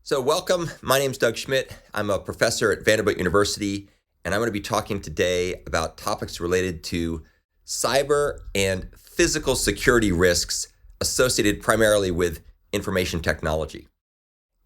So welcome, my name's Doug Schmidt. I'm a professor at Vanderbilt University, and I'm going to be talking today about topics related to cyber and physical security risks associated primarily with information technology.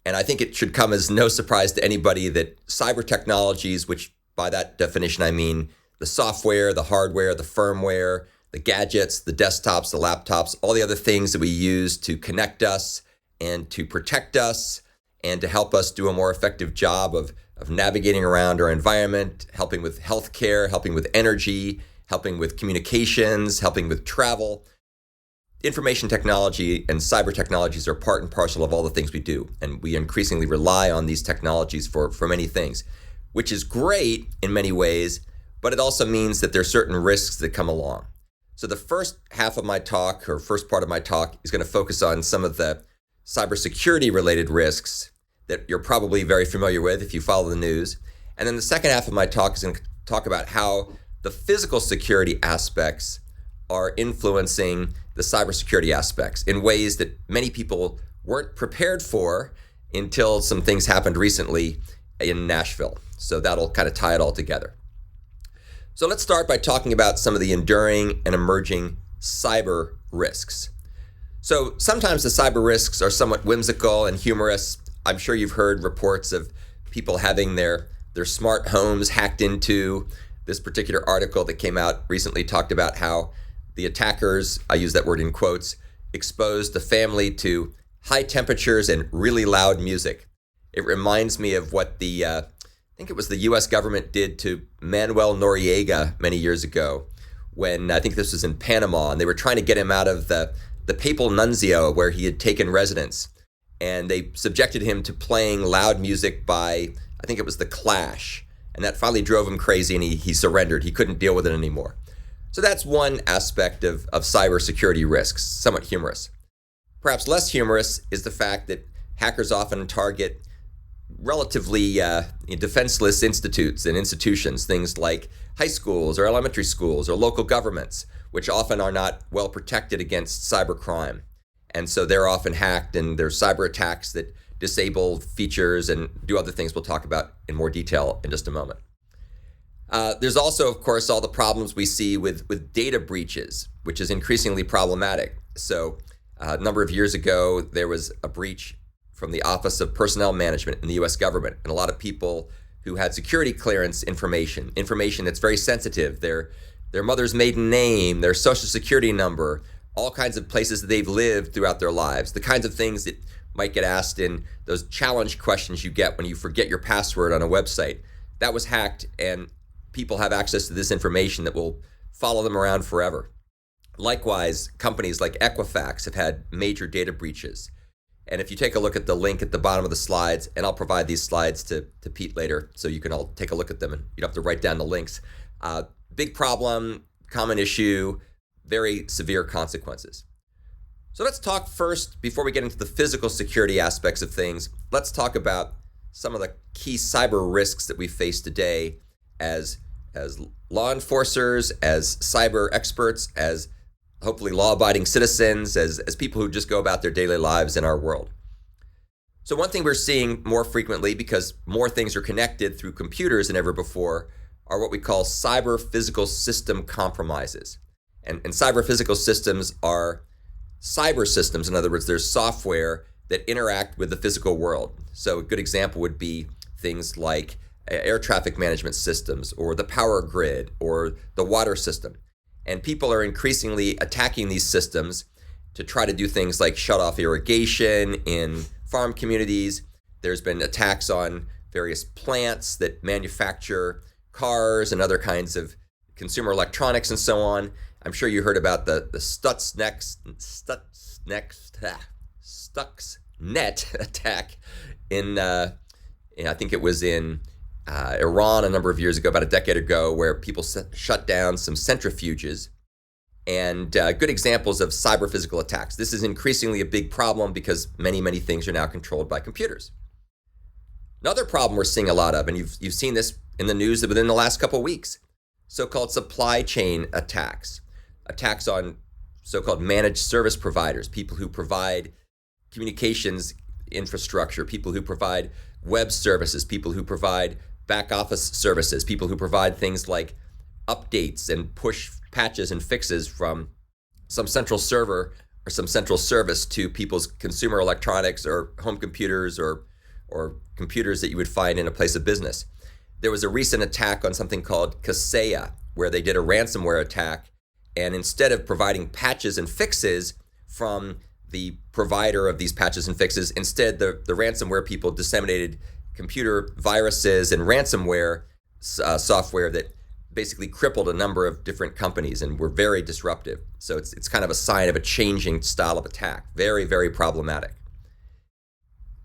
And I think it should come as no surprise to anybody that cyber technologies, which by that definition I mean the software, the hardware, the firmware, the gadgets, the desktops, the laptops, all the other things that we use to connect us and to protect us, and to help us do a more effective job of navigating around our environment, helping with healthcare, helping with energy, helping with communications, helping with travel. Information technology and cyber technologies are part and parcel of all the things we do, and we increasingly rely on these technologies for many things, which is great in many ways, but it also means that there are certain risks that come along. So the first half of my talk, or first part of my talk, is going to focus on some of the cybersecurity related risks that you're probably very familiar with if you follow the news. And then the second half of my talk is going to talk about how the physical security aspects are influencing the cybersecurity aspects in ways that many people weren't prepared for until some things happened recently in Nashville. So that'll kind of tie it all together. So let's start by talking about some of the enduring and emerging cyber risks. So sometimes the cyber risks are somewhat whimsical and humorous. I'm sure you've heard reports of people having their smart homes hacked into. This particular article that came out recently talked about how the attackers, I use that word in quotes, exposed the family to high temperatures and really loud music. It reminds me of what I think it was the US government did to Manuel Noriega many years ago when, I think this was in Panama, and they were trying to get him out of the papal nuncio where he had taken residence, and they subjected him to playing loud music by, I think it was the Clash, and that finally drove him crazy, and he surrendered. He couldn't deal with it anymore. So that's one aspect of cybersecurity risks, somewhat humorous. Perhaps less humorous is the fact that hackers often target relatively defenseless institutes and institutions, things like high schools or elementary schools or local governments, which often are not well protected against cybercrime. And so they're often hacked, and there's cyber attacks that disable features and do other things we'll talk about in more detail in just a moment. There's also, of course, all the problems we see with data breaches, which is increasingly problematic. So a number of years ago, there was a breach from the Office of Personnel Management in the US government, and a lot of people who had security clearance information that's very sensitive, their mother's maiden name, their social security number, all kinds of places that they've lived throughout their lives, the kinds of things that might get asked in those challenge questions you get when you forget your password on a website. That was hacked, and people have access to this information that will follow them around forever. Likewise, companies like Equifax have had major data breaches. And if you take a look at the link at the bottom of the slides, and I'll provide these slides to Pete later so you can all take a look at them and you don't have to write down the links. Big problem, common issue, very severe consequences. So let's talk first, before we get into the physical security aspects of things, let's talk about some of the key cyber risks that we face today as law enforcers, as cyber experts, as hopefully law-abiding citizens, as people who just go about their daily lives in our world. So one thing we're seeing more frequently, because more things are connected through computers than ever before, are what we call cyber physical system compromises. And cyber physical systems are cyber systems. In other words, there's software that interact with the physical world. So a good example would be things like air traffic management systems, or the power grid, or the water system. And people are increasingly attacking these systems to try to do things like shut off irrigation in farm communities. There's been attacks on various plants that manufacture cars and other kinds of consumer electronics and so on. I'm sure you heard about the Stuxnet attack in I think it was in Iran a number of years ago, about a decade ago, where people shut down some centrifuges, and good examples of cyber physical attacks. This is increasingly a big problem because many, many things are now controlled by computers. Another problem we're seeing a lot of, and you've seen this in the news within the last couple of weeks, so-called supply chain attacks on so-called managed service providers, people who provide communications infrastructure, people who provide web services, people who provide back office services, people who provide things like updates and push patches and fixes from some central server or some central service to people's consumer electronics or home computers or computers that you would find in a place of business. There was a recent attack on something called Kaseya, where they did a ransomware attack, and instead of providing patches and fixes from the provider of these patches and fixes, instead the ransomware people disseminated computer viruses and ransomware software that basically crippled a number of different companies and were very disruptive. So it's kind of a sign of a changing style of attack. Very, very problematic.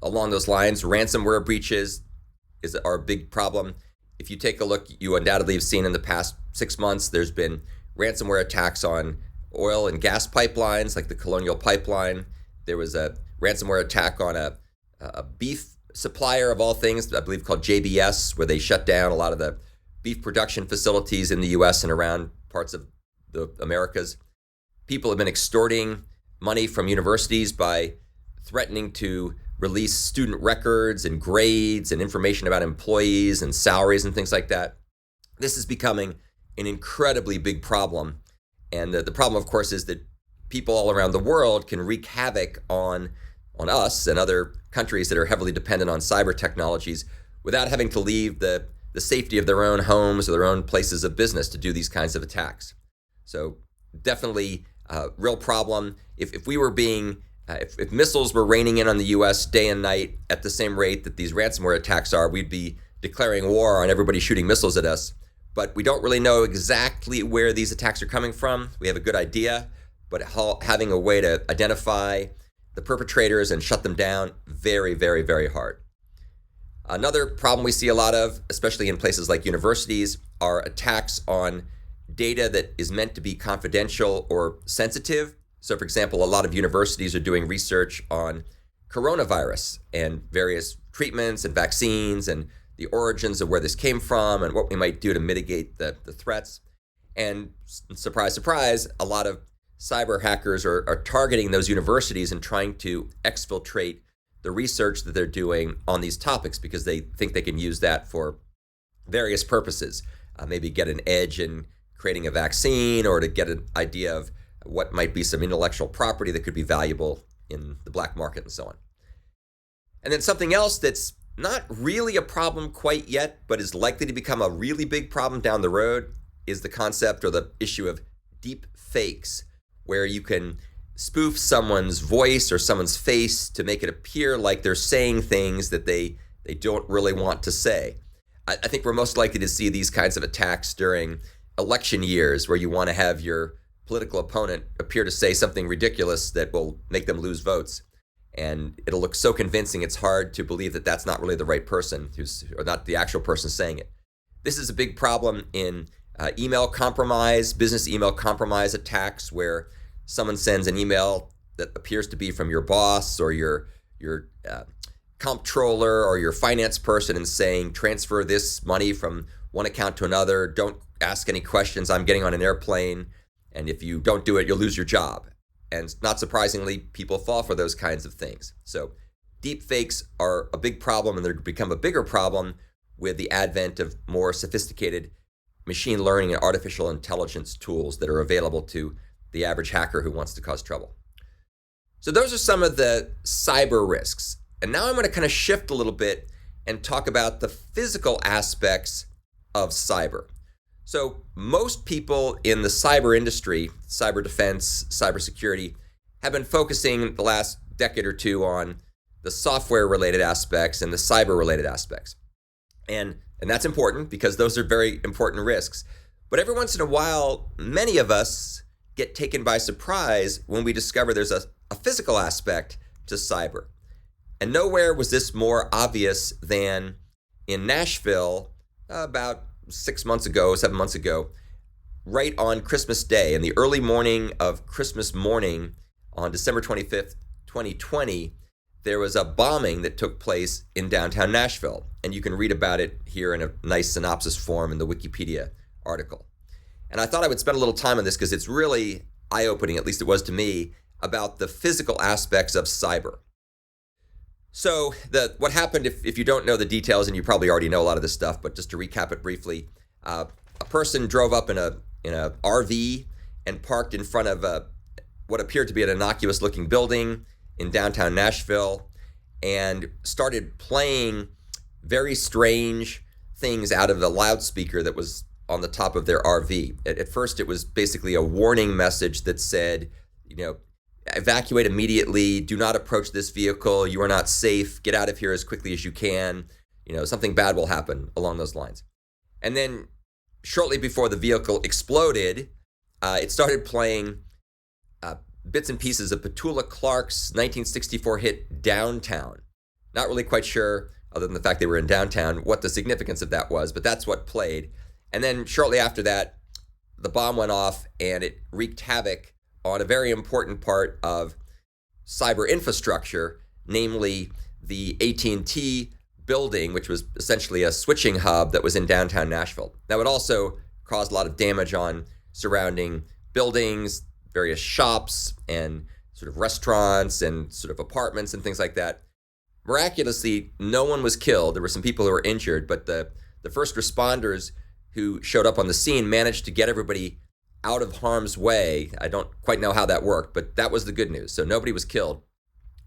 Along those lines, ransomware breaches are a big problem. If you take a look, you undoubtedly have seen in the past 6 months, there's been ransomware attacks on oil and gas pipelines like the Colonial Pipeline. There was a ransomware attack on a beef supplier of all things, I believe called JBS, where they shut down a lot of the beef production facilities in the US and around parts of the Americas. People have been extorting money from universities by threatening to release student records and grades and information about employees and salaries and things like that. This is becoming an incredibly big problem. And the problem, of course, is that people all around the world can wreak havoc on us and other countries that are heavily dependent on cyber technologies without having to leave the safety of their own homes or their own places of business to do these kinds of attacks. So definitely a real problem. If we were being, if missiles were raining in on the US day and night at the same rate that these ransomware attacks are, we'd be declaring war on everybody shooting missiles at us. But we don't really know exactly where these attacks are coming from. We have a good idea, but having a way to identify the perpetrators and shut them down, very, very, very hard. Another problem we see a lot of, especially in places like universities, are attacks on data that is meant to be confidential or sensitive. So, for example, a lot of universities are doing research on coronavirus and various treatments and vaccines and the origins of where this came from and what we might do to mitigate the threats. And surprise, surprise, a lot of cyber hackers are targeting those universities and trying to exfiltrate the research that they're doing on these topics because they think they can use that for various purposes. Maybe get an edge in creating a vaccine or to get an idea of what might be some intellectual property that could be valuable in the black market and so on. And then something else that's not really a problem quite yet, but is likely to become a really big problem down the road is the concept or the issue of deep fakes, where you can spoof someone's voice or someone's face to make it appear like they're saying things that they don't really want to say. I think we're most likely to see these kinds of attacks during election years where you want to have your political opponent appear to say something ridiculous that will make them lose votes. And it'll look so convincing, it's hard to believe that that's not really the right person, or not the actual person saying it. This is a big problem in email compromise, business email compromise attacks, where someone sends an email that appears to be from your boss or your comptroller or your finance person and saying, transfer this money from one account to another, don't ask any questions, I'm getting on an airplane, and if you don't do it, you'll lose your job. And not surprisingly, people fall for those kinds of things. So deep fakes are a big problem, and they're become a bigger problem with the advent of more sophisticated machine learning and artificial intelligence tools that are available to the average hacker who wants to cause trouble. So those are some of the cyber risks. And now I'm going to kind of shift a little bit and talk about the physical aspects of cyber. So most people in the cyber industry, cyber defense, cybersecurity, have been focusing the last decade or two on the software-related aspects and the cyber-related aspects. And that's important because those are very important risks. But every once in a while, many of us get taken by surprise when we discover there's a physical aspect to cyber. And nowhere was this more obvious than in Nashville about 7 months ago, right on Christmas Day, in the early morning of Christmas morning on December 25th, 2020, there was a bombing that took place in downtown Nashville. And you can read about it here in a nice synopsis form in the Wikipedia article. And I thought I would spend a little time on this because it's really eye-opening, at least it was to me, about the physical aspects of cyber. So what happened, if you don't know the details, and you probably already know a lot of this stuff, but just to recap it briefly, a person drove up in a RV and parked in front of what appeared to be an innocuous looking building in downtown Nashville and started playing very strange things out of the loudspeaker that was on the top of their RV. At first, it was basically a warning message that said, evacuate immediately, do not approach this vehicle, you are not safe, get out of here as quickly as you can, something bad will happen, along those lines. And then shortly before the vehicle exploded, it started playing bits and pieces of Petula Clark's 1964 hit Downtown. Not really quite sure, other than the fact they were in downtown, what the significance of that was, but that's what played. And then shortly after that, the bomb went off and it wreaked havoc on a very important part of cyber infrastructure, namely the AT&T building, which was essentially a switching hub that was in downtown Nashville. Now, it also caused a lot of damage on surrounding buildings, various shops and sort of restaurants and sort of apartments and things like that. Miraculously, no one was killed. There were some people who were injured, but the first responders who showed up on the scene managed to get everybody out of harm's way. I don't quite know how that worked, but that was the good news. So nobody was killed,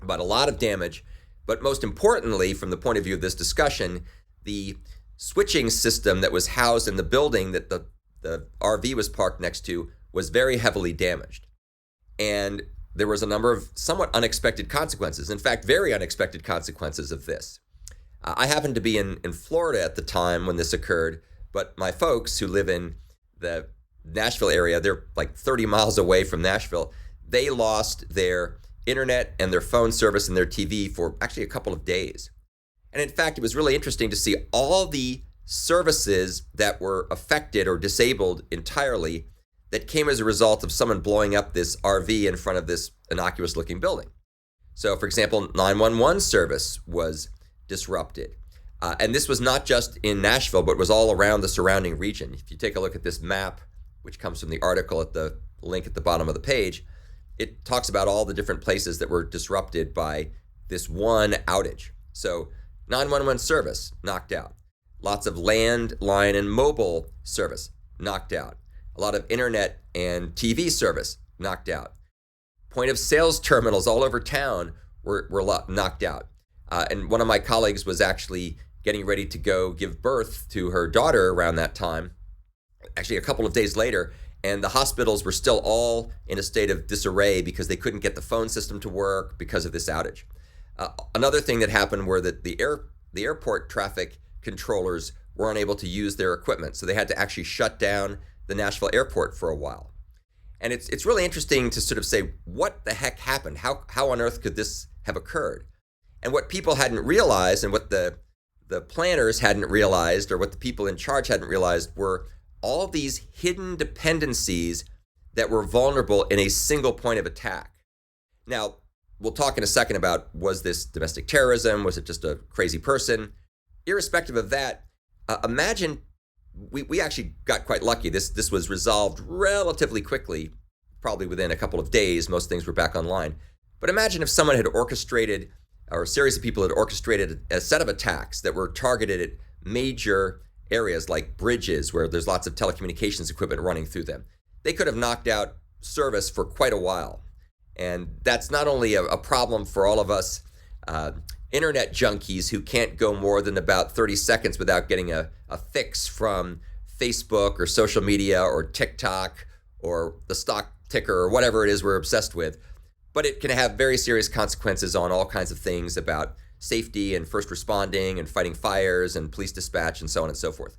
but a lot of damage. But most importantly, from the point of view of this discussion, the switching system that was housed in the building that the RV was parked next to was very heavily damaged. And there was a number of somewhat unexpected consequences. In fact, very unexpected consequences of this. I happened to be in Florida at the time when this occurred, but my folks who live in the Nashville area, they're like 30 miles away from Nashville, they lost their internet and their phone service and their TV for actually a couple of days. And in fact, it was really interesting to see all the services that were affected or disabled entirely that came as a result of someone blowing up this RV in front of this innocuous looking building. So for example, 911 service was disrupted. And this was not just in Nashville, but was all around the surrounding region. If you take a look at this map, which comes from the article at the link at the bottom of the page, it talks about all the different places that were disrupted by this one outage. So 911 service knocked out. Lots of landline and mobile service knocked out. A lot of internet and TV service knocked out. Point of sales terminals all over town were knocked out. And one of my colleagues was actually getting ready to go give birth to her daughter around that time, actually a couple of days later, and the hospitals were still all in a state of disarray because they couldn't get the phone system to work because of this outage. Another thing that happened were that the airport traffic controllers were unable to use their equipment, so they had to actually shut down the Nashville airport for a while. And it's really interesting to sort of say, what the heck happened? How on earth could this have occurred? And what people hadn't realized, and what the planners hadn't realized, or what the people in charge hadn't realized, were all these hidden dependencies that were vulnerable in a single point of attack. Now, we'll talk in a second about, was this domestic terrorism? Was it just a crazy person? Irrespective of that, imagine we actually got quite lucky. This was resolved relatively quickly, probably within a couple of days. Most things were back online. But imagine if someone had orchestrated, or a series of people had orchestrated a set of attacks that were targeted at major areas like bridges where there's lots of telecommunications equipment running through them. They could have knocked out service for quite a while. And that's not only a problem for all of us internet junkies who can't go more than about 30 seconds without getting a fix from Facebook or social media or TikTok or the stock ticker or whatever it is we're obsessed with, but it can have very serious consequences on all kinds of things about safety and first responding and fighting fires and police dispatch and so on and so forth.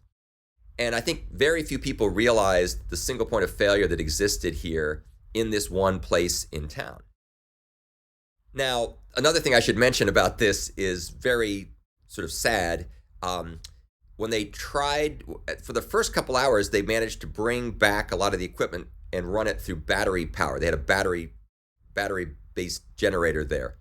And I think very few people realized the single point of failure that existed here in this one place in town. Now, another thing I should mention about this is very sort of sad. When they tried, for the first couple hours, they managed to bring back a lot of the equipment and run it through battery power. They had a battery-based generator there.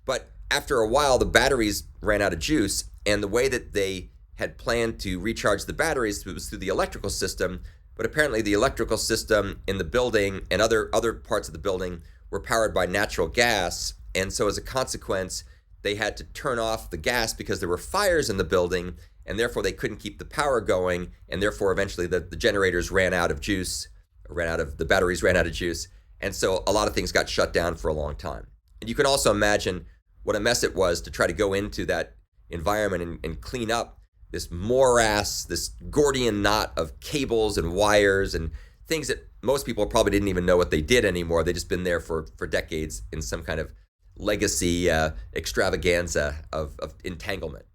But after a while, the batteries ran out of juice, and the way that they had planned to recharge the batteries was through the electrical system, but apparently the electrical system in the building and other parts of the building were powered by natural gas, and so as a consequence, they had to turn off the gas because there were fires in the building, and therefore they couldn't keep the power going, and therefore eventually the generators ran out of juice, the batteries ran out of juice, and so a lot of things got shut down for a long time. And you can also imagine what a mess it was to try to go into that environment and clean up this morass, this Gordian knot of cables and wires and things that most people probably didn't even know what they did anymore. They'd just been there for decades in some kind of legacy extravaganza of entanglement.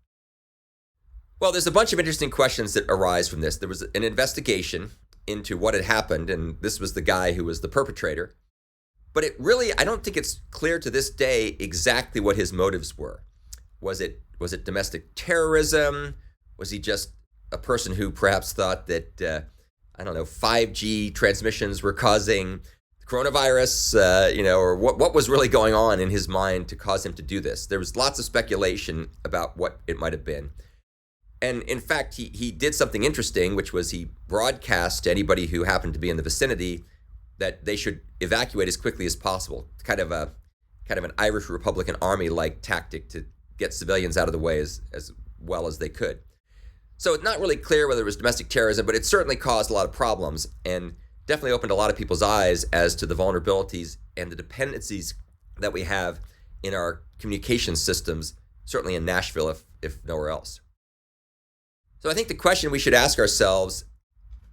Well, there's a bunch of interesting questions that arise from this. There was an investigation into what had happened, and this was the guy who was the perpetrator. But it really, I don't think it's clear to this day exactly what his motives were. Was it domestic terrorism? Was he just a person who perhaps thought that, 5G transmissions were causing coronavirus, or what was really going on in his mind to cause him to do this? There was lots of speculation about what it might have been. And in fact, he did something interesting, which was he broadcast to anybody who happened to be in the vicinity that they should evacuate as quickly as possible. Kind of an Irish Republican Army-like tactic to get civilians out of the way as well as they could. So it's not really clear whether it was domestic terrorism, but it certainly caused a lot of problems and definitely opened a lot of people's eyes as to the vulnerabilities and the dependencies that we have in our communication systems, certainly in Nashville, if nowhere else. So I think the question we should ask ourselves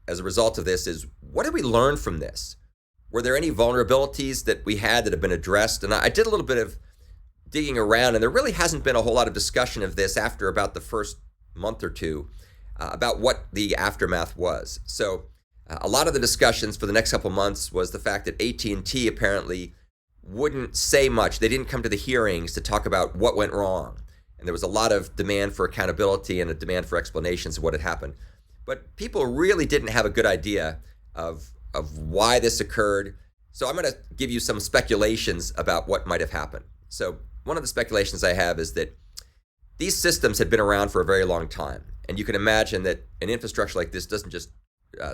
as a result of this is, what did we learn from this? Were there any vulnerabilities that we had that have been addressed? And I did a little bit of digging around, and there really hasn't been a whole lot of discussion of this after about the first month or two about what the aftermath was. So a lot of the discussions for the next couple months was the fact that AT&T apparently wouldn't say much. They didn't come to the hearings to talk about what went wrong. And there was a lot of demand for accountability and a demand for explanations of what had happened. But people really didn't have a good idea of why this occurred. So I'm going to give you some speculations about what might have happened. So one of the speculations I have is that these systems had been around for a very long time. And you can imagine that an infrastructure like this doesn't just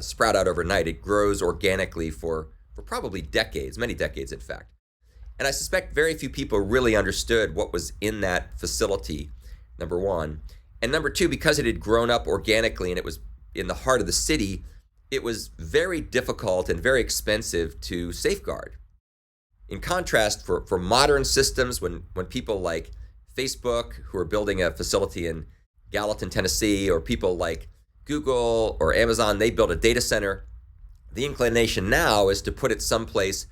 sprout out overnight. It grows organically for probably decades, many decades, in fact. And I suspect very few people really understood what was in that facility, number one. And number two, because it had grown up organically and it was in the heart of the city, it was very difficult and very expensive to safeguard. In contrast, for modern systems, when people like Facebook, who are building a facility in Gallatin, Tennessee, or people like Google or Amazon, they build a data center, the inclination now is to put it someplace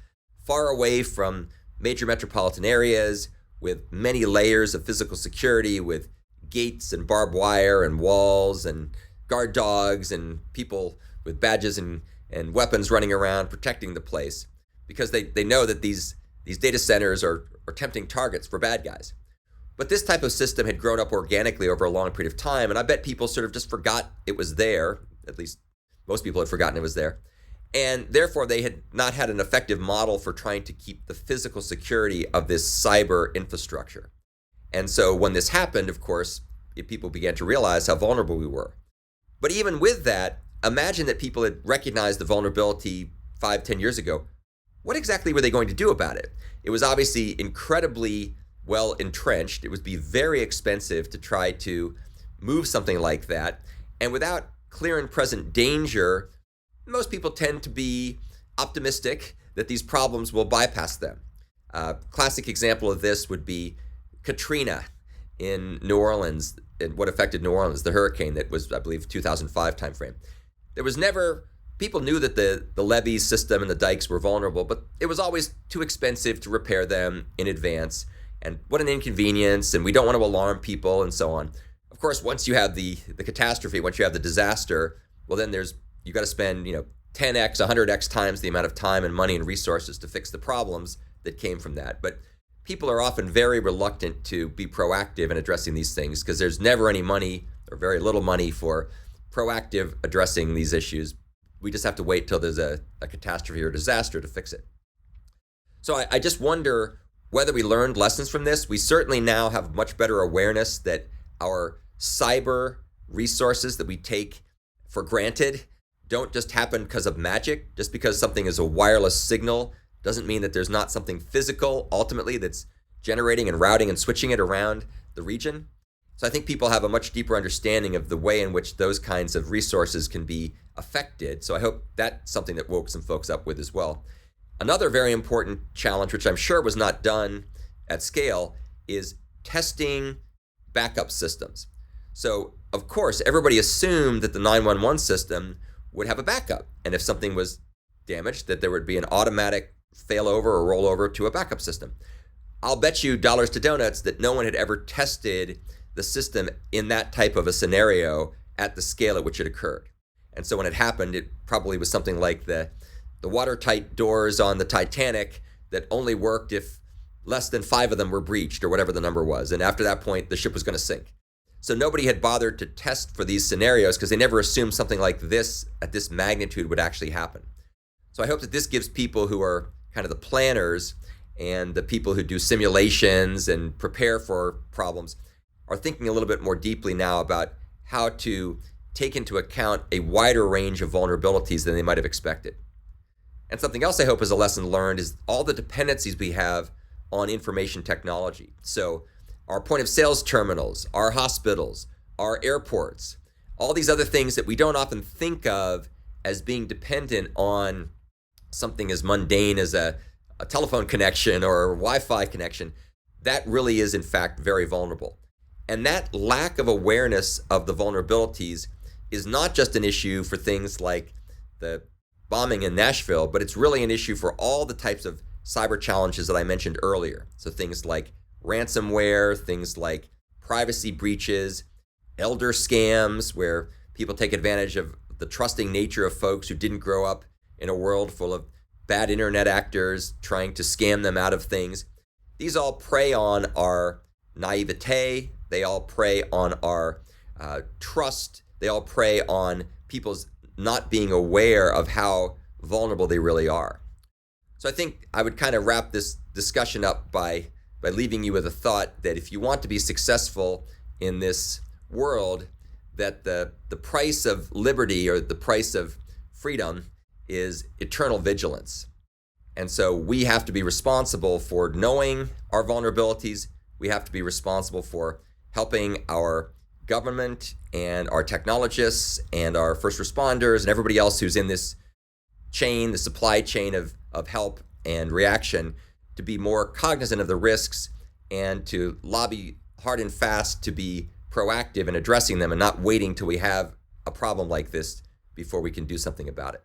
far away from major metropolitan areas with many layers of physical security, with gates and barbed wire and walls and guard dogs and people with badges and weapons running around protecting the place, because they know that these data centers are tempting targets for bad guys. But this type of system had grown up organically over a long period of time, and I bet people sort of just forgot it was there. At least most people had forgotten it was there. And therefore, they had not had an effective model for trying to keep the physical security of this cyber infrastructure. And so when this happened, of course, people began to realize how vulnerable we were. But even with that, imagine that people had recognized the vulnerability 5-10 years ago. What exactly were they going to do about it? It was obviously incredibly well entrenched. It would be very expensive to try to move something like that. And without clear and present danger, most people tend to be optimistic that these problems will bypass them. Classic example of this would be Katrina in New Orleans, and what affected New Orleans, the hurricane that was, I believe, 2005 timeframe. There was never, people knew that the levee system and the dikes were vulnerable, but it was always too expensive to repair them in advance. And what an inconvenience, and we don't want to alarm people and so on. Of course, once you have the catastrophe, once you have the disaster, well then you got to spend 10x, 100x times the amount of time and money and resources to fix the problems that came from that. But people are often very reluctant to be proactive in addressing these things because there's never any money or very little money for proactive addressing these issues. We just have to wait till there's a catastrophe or disaster to fix it. So I just wonder whether we learned lessons from this. We certainly now have much better awareness that our cyber resources that we take for granted don't just happen because of magic. Just because something is a wireless signal doesn't mean that there's not something physical ultimately that's generating and routing and switching it around the region. So I think people have a much deeper understanding of the way in which those kinds of resources can be affected. So I hope that's something that woke some folks up with as well. Another very important challenge, which I'm sure was not done at scale, is testing backup systems. So, of course, everybody assumed that the 911 system would have a backup. And if something was damaged, that there would be an automatic failover or rollover to a backup system. I'll bet you dollars to donuts that no one had ever tested the system in that type of a scenario at the scale at which it occurred. And so when it happened, it probably was something like the watertight doors on the Titanic that only worked if less than 5 of them were breached or whatever the number was. And after that point, the ship was going to sink. So nobody had bothered to test for these scenarios because they never assumed something like this at this magnitude would actually happen. So I hope that this gives people who are kind of the planners and the people who do simulations and prepare for problems are thinking a little bit more deeply now about how to take into account a wider range of vulnerabilities than they might have expected. And something else I hope is a lesson learned is all the dependencies we have on information technology. So our point of sales terminals, our hospitals, our airports, all these other things that we don't often think of as being dependent on something as mundane as a telephone connection or a Wi-Fi connection, that really is in fact very vulnerable. And that lack of awareness of the vulnerabilities is not just an issue for things like the bombing in Nashville, but it's really an issue for all the types of cyber challenges that I mentioned earlier. So things like ransomware, things like privacy breaches, elder scams, where people take advantage of the trusting nature of folks who didn't grow up in a world full of bad internet actors trying to scam them out of things. These all prey on our naivete. They all prey on our trust. They all prey on people's not being aware of how vulnerable they really are. So I think I would kind of wrap this discussion up by leaving you with a thought that if you want to be successful in this world, that the price of liberty or the price of freedom is eternal vigilance. And so we have to be responsible for knowing our vulnerabilities. We have to be responsible for helping our government and our technologists and our first responders and everybody else who's in this chain, the supply chain of help and reaction, to be more cognizant of the risks and to lobby hard and fast to be proactive in addressing them and not waiting till we have a problem like this before we can do something about it.